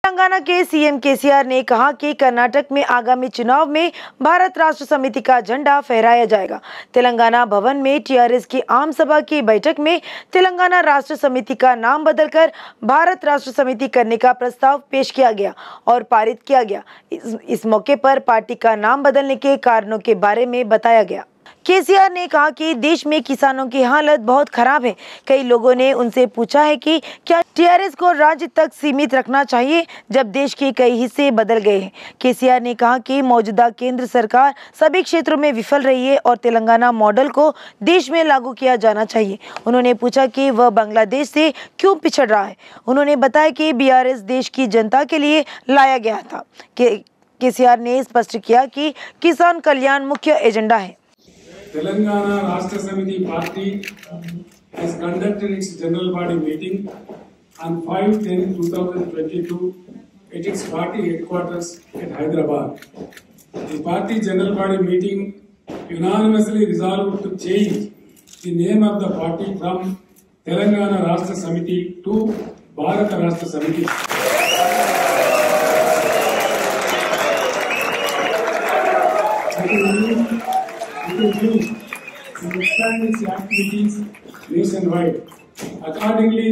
तेलंगाना के CM KCR ने कहा कि कर्नाटक में आगामी चुनाव में भारत राष्ट्र समिति का झंडा फहराया जाएगा। तेलंगाना भवन में टीआरएस की आम सभा की बैठक में तेलंगाना राष्ट्र समिति का नाम बदलकर भारत राष्ट्र समिति करने का प्रस्ताव पेश किया गया और पारित किया गया। इस मौके पर पार्टी का नाम बदलने के कारणों के बारे में बताया गया। केसीआर ने कहा कि देश में किसानों की हालत बहुत खराब है। कई लोगों ने उनसे पूछा है कि क्या टीआरएस को राज्य तक सीमित रखना चाहिए जब देश के कई हिस्से बदल गए हैं। केसीआर ने कहा कि मौजूदा केंद्र सरकार सभी क्षेत्रों में विफल रही है और तेलंगाना मॉडल को देश में लागू किया जाना चाहिए। उन्होंने पूछा कि वह बांग्लादेश से क्यों पिछड़ रहा है। उन्होंने बताया कि बीआरएस देश की जनता के लिए लाया गया था। केसीआर ने स्पष्ट किया कि किसान कल्याण मुख्य एजेंडा है। Telangana Rashtra Samiti Party has conducted its general body meeting on 5/10/2022 at its party headquarters at Hyderabad. The party general body meeting unanimously resolved to change the name of the party from Telangana Rashtra Samiti to Bharat Rashtra Samiti. It is used to expand its activities nationwide. Accordingly,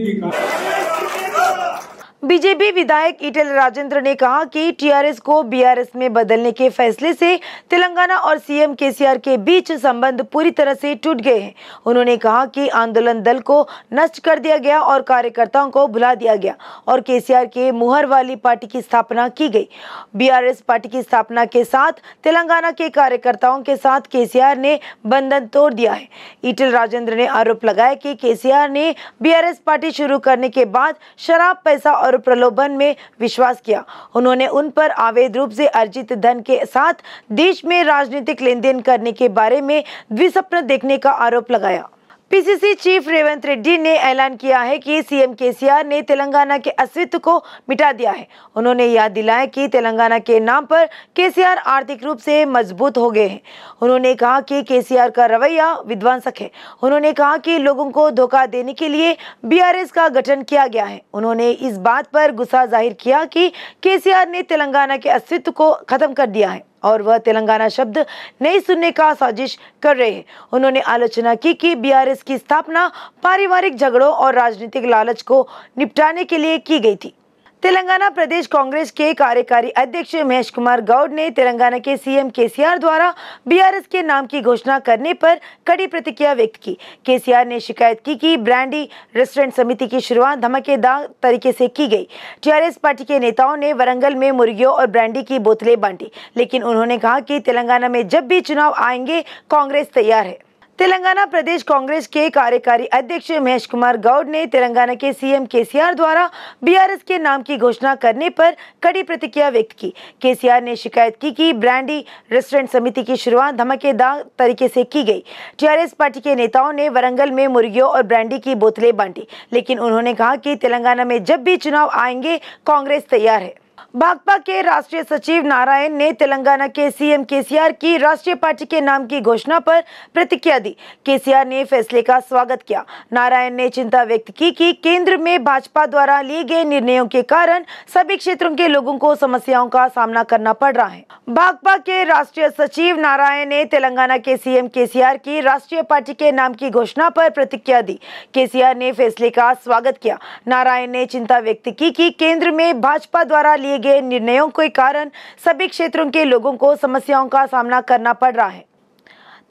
BJP विधायक ईटेल राजेंद्र ने कहा कि TRS को BRS में बदलने के फैसले से तेलंगाना और सीएम केसीआर के बीच संबंध पूरी तरह से टूट गए हैं। उन्होंने कहा कि आंदोलन दल को नष्ट कर दिया गया और कार्यकर्ताओं को भुला दिया गया और केसीआर के मुहर वाली पार्टी की स्थापना की गई। बीआरएस पार्टी की स्थापना के साथ तेलंगाना के कार्यकर्ताओं के साथ केसीआर ने बंधन तोड़ दिया है। ईटेल राजेंद्र ने आरोप लगाया कि केसीआर ने बीआरएस पार्टी शुरू करने के बाद शराब, पैसा और प्रलोभन में विश्वास किया। उन्होंने उन पर अवैध रूप से अर्जित धन के साथ देश में राजनीतिक लेन देन करने के बारे में द्विस्वप्न देखने का आरोप लगाया। पीसीसी चीफ रेवंत रेड्डी ने ऐलान किया है कि सीएम केसीआर ने तेलंगाना के अस्तित्व को मिटा दिया है। उन्होंने याद दिलाया कि तेलंगाना के नाम पर केसीआर आर्थिक रूप से मजबूत हो गए हैं। उन्होंने कहा कि केसीआर का रवैया विध्वंसक है। उन्होंने कहा कि लोगों को धोखा देने के लिए बीआरएस का गठन किया गया है। उन्होंने इस बात पर गुस्सा जाहिर किया कि केसीआर ने तेलंगाना के अस्तित्व को खत्म कर दिया है और वह तेलंगाना शब्द नहीं सुनने का साजिश कर रहे हैं। उन्होंने आलोचना की कि बीआरएस की स्थापना पारिवारिक झगड़ों और राजनीतिक लालच को निपटाने के लिए की गई थी। तेलंगाना प्रदेश कांग्रेस के कार्यकारी अध्यक्ष महेश कुमार गौड़ ने तेलंगाना के सीएम केसीआर द्वारा बीआरएस के नाम की घोषणा करने पर कड़ी प्रतिक्रिया व्यक्त की। केसीआर ने शिकायत की कि ब्रांडी रेस्टोरेंट समिति की शुरुआत धमाकेदार तरीके से की गई। टीआरएस पार्टी के नेताओं ने वरंगल में मुर्गियों और ब्रांडी की बोतलें बांटी, लेकिन उन्होंने कहा कि तेलंगाना में जब भी चुनाव आएंगे कांग्रेस तैयार है। तेलंगाना प्रदेश कांग्रेस के कार्यकारी अध्यक्ष महेश कुमार गौड़ ने तेलंगाना के सीएम केसीआर द्वारा बीआरएस के नाम की घोषणा करने पर कड़ी प्रतिक्रिया व्यक्त की। केसीआर ने शिकायत की कि ब्रांडी रेस्टोरेंट समिति की शुरुआत धमाकेदार तरीके से की गई। टीआरएस पार्टी के नेताओं ने वरंगल में मुर्गियों और ब्रांडी की बोतलें बांटी, लेकिन उन्होंने कहा कि तेलंगाना में जब भी चुनाव आएंगे कांग्रेस तैयार है। भाजपा के राष्ट्रीय सचिव नारायण ने तेलंगाना के सीएम केसीआर की राष्ट्रीय पार्टी के नाम की घोषणा पर प्रतिक्रिया दी। केसीआर ने फैसले का स्वागत किया। नारायण ने चिंता व्यक्त की कि केंद्र में भाजपा द्वारा लिए गए निर्णयों के कारण सभी क्षेत्रों के लोगों को समस्याओं का सामना करना पड़ रहा है। भाजपा के राष्ट्रीय सचिव नारायण ने तेलंगाना के सीएम केसीआर की राष्ट्रीय पार्टी के नाम की घोषणा पर प्रतिक्रिया दी। केसीआर ने फैसले का स्वागत किया। नारायण ने चिंता व्यक्त की कि केंद्र में भाजपा द्वारा लिए गए निर्णयों के कारण सभी क्षेत्रों के लोगों को समस्याओं का सामना करना पड़ रहा है।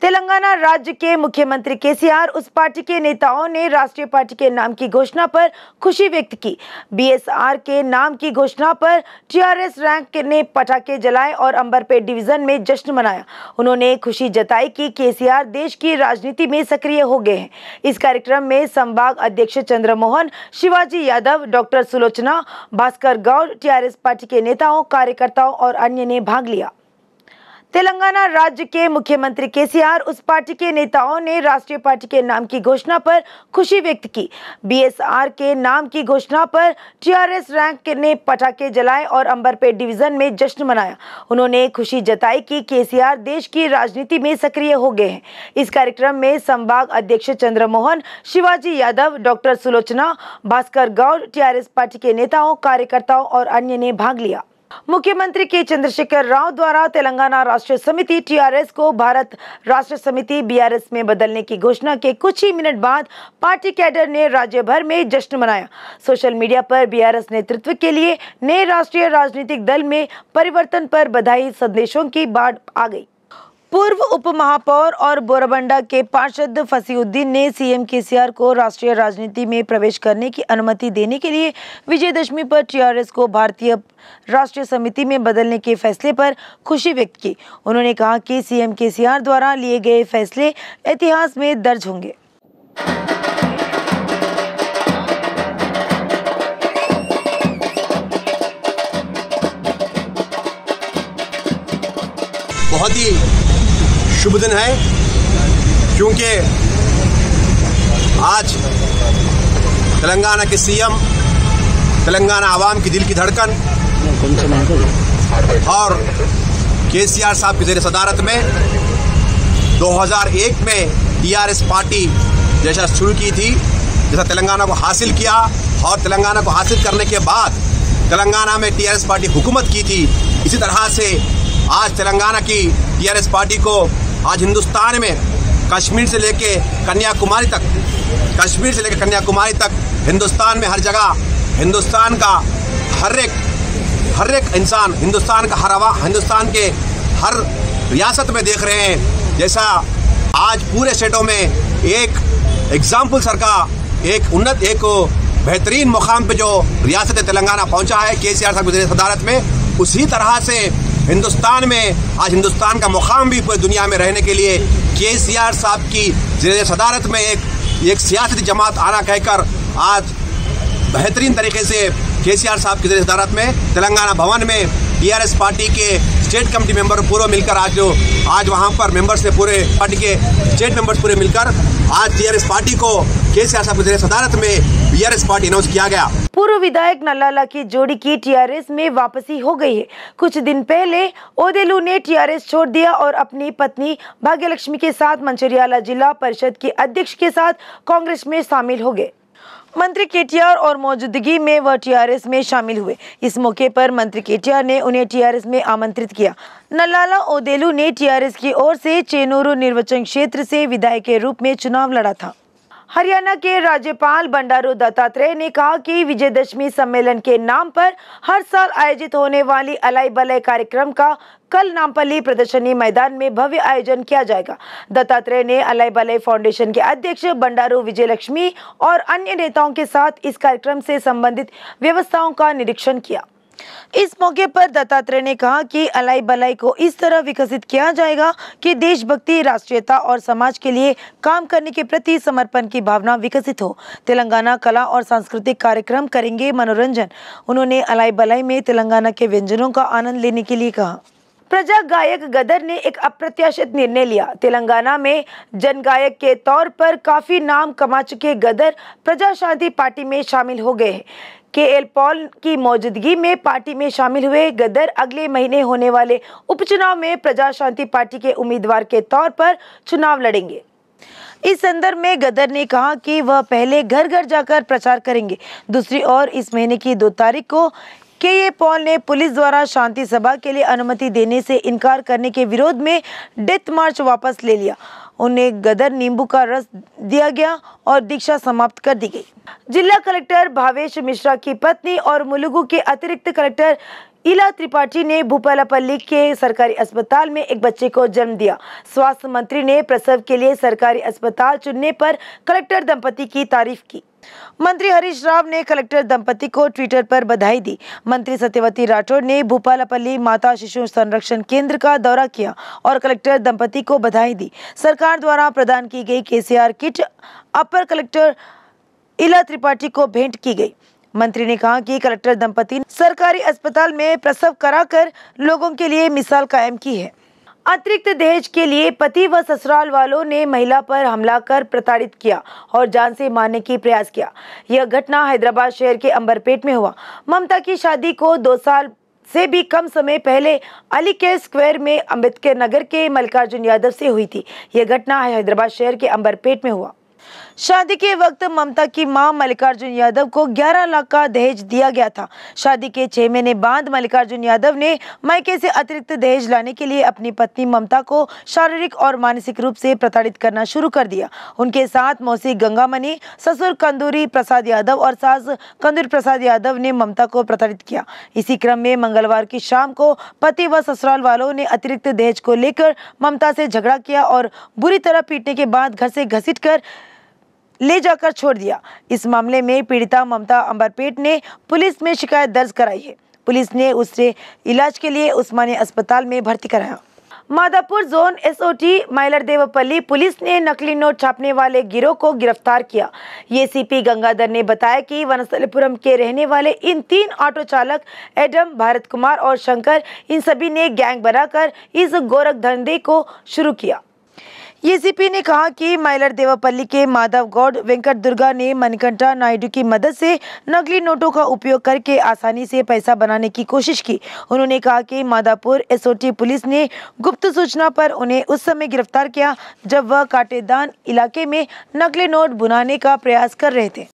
तेलंगाना राज्य के मुख्यमंत्री केसीआर उस पार्टी के नेताओं ने राष्ट्रीय पार्टी के नाम की घोषणा पर खुशी व्यक्त की। बीएसआर के नाम की घोषणा पर टीआरएस रैंक ने पटाखे जलाए और अंबरपेट डिवीजन में जश्न मनाया। उन्होंने खुशी जताई कि केसीआर देश की राजनीति में सक्रिय हो गए हैं। इस कार्यक्रम में संभाग अध्यक्ष Chandramohan, Shivaji Yadav, doctor Sulochana, Bhaskar Goud, TRS party के नेताओं, कार्यकर्ताओं और अन्य ने भाग लिया। तेलंगाना राज्य के मुख्यमंत्री केसीआर उस पार्टी के नेताओं ने राष्ट्रीय पार्टी के नाम की घोषणा पर खुशी व्यक्त की। बीएसआर के नाम की घोषणा पर टीआरएस रैंक ने पटाखे जलाए और अंबरपेट डिवीजन में जश्न मनाया। उन्होंने खुशी जताई कि केसीआर देश की राजनीति में सक्रिय हो गए हैं। इस कार्यक्रम में संभाग अध्यक्ष Chandramohan, Shivaji Yadav, doctor Sulochana, Bhaskar Goud, TRS party के नेताओं, कार्यकर्ताओं और अन्य ने भाग लिया। मुख्यमंत्री के चंद्रशेखर राव द्वारा तेलंगाना राष्ट्र समिति टीआरएस को भारत राष्ट्र समिति बीआरएस में बदलने की घोषणा के कुछ ही मिनट बाद पार्टी कैडर ने राज्य भर में जश्न मनाया। सोशल मीडिया पर बीआरएस नेतृत्व के लिए नए राष्ट्रीय राजनीतिक दल में परिवर्तन पर बधाई संदेशों की बाढ़ आ गई। पूर्व उप महापौर और बोराबंडा के पार्षद फसीउद्दीन ने सीएम केसीआर को राष्ट्रीय राजनीति में प्रवेश करने की अनुमति देने के लिए विजयदशमी पर टीआरएस को भारतीय राष्ट्रीय समिति में बदलने के फैसले पर खुशी व्यक्त की। उन्होंने कहा कि सीएम केसीआर द्वारा लिए गए फैसले इतिहास में दर्ज होंगे। बहुत ही शुभ दिन है, क्योंकि आज तेलंगाना के सीएम, तेलंगाना आवाम की दिल की धड़कन और केसीआर साहब की ज़ेर सदारत में 2001 में टीआरएस पार्टी जैसा शुरू की थी, जैसा तेलंगाना को हासिल किया और तेलंगाना को हासिल करने के बाद तेलंगाना में टीआरएस पार्टी हुकूमत की थी, इसी तरह से आज तेलंगाना की टीआरएस पार्टी को आज हिंदुस्तान में कश्मीर से लेके कन्याकुमारी तक हिंदुस्तान में हर जगह हिंदुस्तान का हर एक इंसान, हिंदुस्तान के हर रियासत में देख रहे हैं। जैसा आज पूरे स्टेटों में एक एग्जाम्पल सर का एक बेहतरीन मुकाम पे जो रियासत तेलंगाना पहुंचा है केसीआर साहब की सदारत में, उसी तरह से हिंदुस्तान में आज हिंदुस्तान का मुकाम भी पूरी दुनिया में रहने के लिए केसीआर साहब की ज़ेर सदारत में एक सियासती जमात आना कहकर आज बेहतरीन तरीके से केसीआर साहब की ज़ेर सदारत में तेलंगाना भवन में टीआरएस पार्टी के स्टेट कमेटी मेंबर पूरे मिलकर आज वहां पर मेंबर्स ने पूरे पार्टी के स्टेट मेंबर्स पूरे मिलकर आज टीआरएस पार्टी को केसीआर साहब की ज़ेर सदारत में बीआरएस पार्टी अनाउंस किया गया। पूर्व विधायक नल्लाला की जोड़ी की टीआरएस में वापसी हो गई है। कुछ दिन पहले ओदेलू ने टीआरएस छोड़ दिया और अपनी पत्नी भाग्यलक्ष्मी के साथ मंचिर्याला जिला परिषद के अध्यक्ष के साथ कांग्रेस में शामिल हो गए। मंत्री केटीआर और मौजूदगी में वह टीआरएस में शामिल हुए। इस मौके पर मंत्री केटीआर ने उन्हें टीआरएस में आमंत्रित किया। नल्लाला ओदेलू ने टीआरएस की ओर से चेनूरू निर्वाचन क्षेत्र से विधायक के रूप में चुनाव लड़ा था। हरियाणा के राज्यपाल बंडारू दत्तात्रेय ने कहा कि विजयदशमी सम्मेलन के नाम पर हर साल आयोजित होने वाली अलाई बलाई कार्यक्रम का कल नामपल्ली प्रदर्शनी मैदान में भव्य आयोजन किया जाएगा। दत्तात्रेय ने अलाई बलाई फाउंडेशन के अध्यक्ष बंडारू विजयलक्ष्मी और अन्य नेताओं के साथ इस कार्यक्रम से संबंधित व्यवस्थाओं का निरीक्षण किया। इस मौके पर दत्तात्रेय ने कहा कि अलाई बलाई को इस तरह विकसित किया जाएगा कि देशभक्ति, राष्ट्रीयता और समाज के लिए काम करने के प्रति समर्पण की भावना विकसित हो। तेलंगाना कला और सांस्कृतिक कार्यक्रम करेंगे मनोरंजन। उन्होंने अलाई बलाई में तेलंगाना के व्यंजनों का आनंद लेने के लिए कहा। प्रजा गायक गदर ने एक अप्रत्याशित निर्णय लिया। तेलंगाना में जनगायक के तौर पर काफी नाम कमा चुके गदर प्रजा शांति पार्टी में शामिल हो गए। केएल पॉल की मौजूदगी में पार्टी में शामिल हुए गदर अगले महीने होने वाले उपचुनाव में प्रजा शांति पार्टी के उम्मीदवार के तौर पर चुनाव लड़ेंगे। इस संदर्भ में गदर ने कहा कि वह पहले घर घर जाकर प्रचार करेंगे। दूसरी ओर इस महीने की 2 तारीख को केए पॉल ने पुलिस द्वारा शांति सभा के लिए अनुमति देने से इनकार करने के विरोध में डेथ मार्च वापस ले लिया। उन्हें गदर नींबू का रस दिया गया और दीक्षा समाप्त कर दी गई। जिला कलेक्टर भावेश मिश्रा की पत्नी और मुलुगु के अतिरिक्त कलेक्टर इला त्रिपाठी ने भूपालपल्ली के सरकारी अस्पताल में एक बच्चे को जन्म दिया। स्वास्थ्य मंत्री ने प्रसव के लिए सरकारी अस्पताल चुनने पर कलेक्टर दंपति की तारीफ की। मंत्री हरीश राव ने कलेक्टर दंपति को ट्विटर पर बधाई दी। मंत्री सत्यवती राठौड़ ने भूपालपल्ली माता शिशु संरक्षण केंद्र का दौरा किया और कलेक्टर दंपति को बधाई दी। सरकार द्वारा प्रदान की गई केसीआर किट अपर कलेक्टर इला त्रिपाठी को भेंट की गई। मंत्री ने कहा कि कलेक्टर दंपति ने सरकारी अस्पताल में प्रसव कराकर लोगों के लिए मिसाल कायम की है। अतिरिक्त दहेज के लिए पति व ससुराल वालों ने महिला पर हमला कर प्रताड़ित किया और जान से मारने की प्रयास किया। यह घटना हैदराबाद शहर के अंबरपेट में हुआ। ममता की शादी को 2 साल से भी कम समय पहले अली के स्क्वायर में अंबेडकर नगर के मल्लिकार्जुन यादव से हुई थी। यह घटना हैदराबाद शहर के अंबरपेट में हुआ। शादी के वक्त ममता की मां मल्लिकार्जुन यादव को 11 लाख का दहेज दिया गया था। शादी के 6 महीने बाद मल्लिकार्जुन यादव ने मायके से अतिरिक्त दहेज लाने के लिए अपनी पत्नी ममता को शारीरिक और मानसिक रूप से प्रताड़ित करना शुरू कर दिया। उनके साथ मौसी गंगामणि, ससुर कंदूरी प्रसाद यादव और सास कंदूरी प्रसाद यादव ने ममता को प्रताड़ित किया। इसी क्रम में मंगलवार की शाम को पति व ससुराल वालों ने अतिरिक्त दहेज को लेकर ममता से झगड़ा किया और बुरी तरह पीटने के बाद घर से घसीटकर ले जाकर छोड़ दिया। इस मामले में पीड़िता ममता अंबरपेट ने पुलिस में शिकायत दर्ज कराई है। पुलिस ने उसे इलाज के लिए उस्मानिया अस्पताल में भर्ती कराया। मादापुर जोन एसओटी माइलरदेवपल्ली पुलिस ने नकली नोट छापने वाले गिरोह को गिरफ्तार किया। एसीपी गंगाधर ने बताया कि वनस्थलीपुरम के रहने वाले इन 3 ऑटो चालक एडम, भारत कुमार और शंकर, इन सभी ने गैंग बनाकर इस गोरख धंधे को शुरू किया। एसीपी ने कहा कि माइलरदेवपल्ली के माधव गौड़, वेंकट दुर्गा ने मणिकंठा नायडू की मदद से नकली नोटों का उपयोग करके आसानी से पैसा बनाने की कोशिश की। उन्होंने कहा कि मादापुर एसओटी पुलिस ने गुप्त सूचना पर उन्हें उस समय गिरफ्तार किया जब वह काटेदान इलाके में नकली नोट बुनाने का प्रयास कर रहे थे।